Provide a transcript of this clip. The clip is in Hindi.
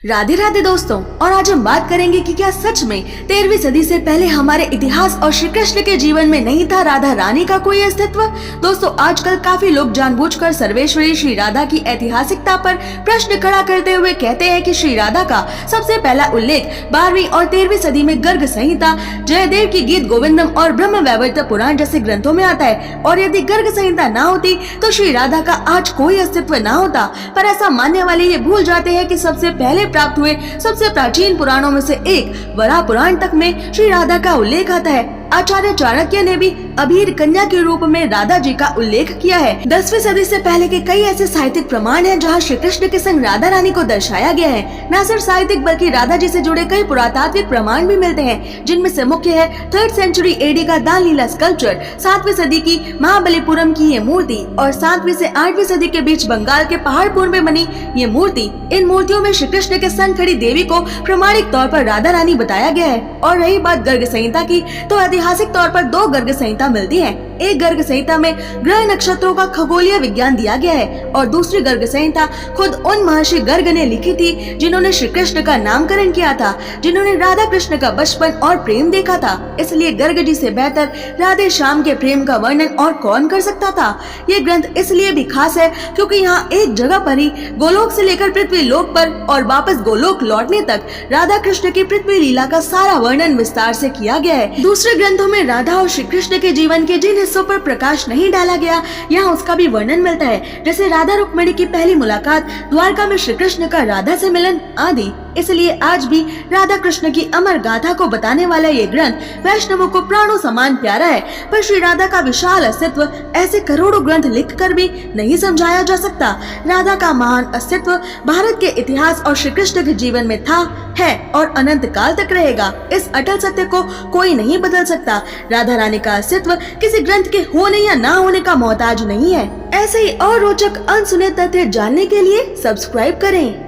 राधे राधे दोस्तों, और आज हम बात करेंगे कि क्या सच में 13वीं सदी से पहले हमारे इतिहास और श्री कृष्ण के जीवन में नहीं था राधा रानी का कोई अस्तित्व। दोस्तों, आजकल काफी लोग जानबूझकर सर्वेश्वरी श्री राधा की ऐतिहासिकता पर प्रश्न खड़ा करते हुए कहते हैं कि श्री राधा का सबसे पहला उल्लेख 12वीं और 13वीं सदी में गर्ग संहिता, जयदेव की गीत गोविंदम और ब्रह्म वैवर्त पुराण जैसे ग्रंथों में आता है। और यदि गर्ग संहिता न होती तो श्री राधा का आज कोई अस्तित्व न होता। पर ऐसा मानने वाले ये भूल जाते हैं कि सबसे पहले प्राप्त हुए सबसे प्राचीन पुराणों में से एक वराह पुराण तक में श्री राधा का उल्लेख आता है। आचार्य चाणक्य ने भी अभीर कन्या के रूप में राधा जी का उल्लेख किया है। 10वीं सदी से पहले के कई ऐसे साहित्यिक प्रमाण हैं जहां श्री कृष्ण के संग राधा रानी को दर्शाया गया है। न सिर्फ साहित्यिक बल्कि राधा जी से जुड़े कई पुरातात्विक प्रमाण भी मिलते हैं, जिनमें से मुख्य है 3rd सेंचुरी एडी का दान लीला स्कल्पचर, 7वीं सदी की महाबलीपुरम की ये मूर्ति और 7वीं से 8वीं सदी के बीच बंगाल के पहाड़पुर में बनी ये मूर्ति। इन मूर्तियों में श्री कृष्ण के संग खड़ी देवी को प्रमाणिक तौर पर राधा रानी बताया गया है। और रही बात गर्ग संहिता की, तो ऐतिहासिक तौर पर 2 गर्ग संहिता मिलती हैं। एक गर्ग संहिता में ग्रह नक्षत्रों का खगोलीय विज्ञान दिया गया है और दूसरी गर्ग संहिता खुद उन महर्षि गर्ग ने लिखी थी जिन्होंने श्री कृष्ण का नामकरण किया था, जिन्होंने राधा कृष्ण का बचपन और प्रेम देखा था। इसलिए गर्ग जी से बेहतर राधे श्याम के प्रेम का वर्णन और कौन कर सकता था। ये ग्रंथ इसलिए भी खास है क्योंकि यहाँ एक जगह पर ही गोलोक से लेकर पृथ्वी लोक पर और वापस गोलोक लौटने तक राधा कृष्ण की पृथ्वी लीला का सारा वर्णन विस्तार से किया गया है। दूसरे ग्रंथों में राधा और श्री कृष्ण के जीवन के जिन हिस्सों पर प्रकाश नहीं डाला गया, यहाँ उसका भी वर्णन मिलता है, जैसे राधा रुक्मिणी की पहली मुलाकात, द्वारका में श्री कृष्ण का राधा से मिलन आदि। इसलिए आज भी राधा कृष्ण की अमर गाथा को बताने वाला ये ग्रंथ वैष्णवों को प्राणों समान प्यारा है। पर श्री राधा का विशाल अस्तित्व ऐसे करोड़ों ग्रंथ लिखकर भी नहीं समझाया जा सकता। राधा का महान अस्तित्व भारत के इतिहास और श्री कृष्ण के जीवन में था, है और अनंत काल तक रहेगा। इस अटल सत्य को कोई नहीं बदल सकता। राधा रानी का अस्तित्व किसी ग्रंथ के होने या ना होने का मोहताज नहीं है। ऐसे ही और रोचक अनसुने तथ्य जानने के लिए सब्सक्राइब करें।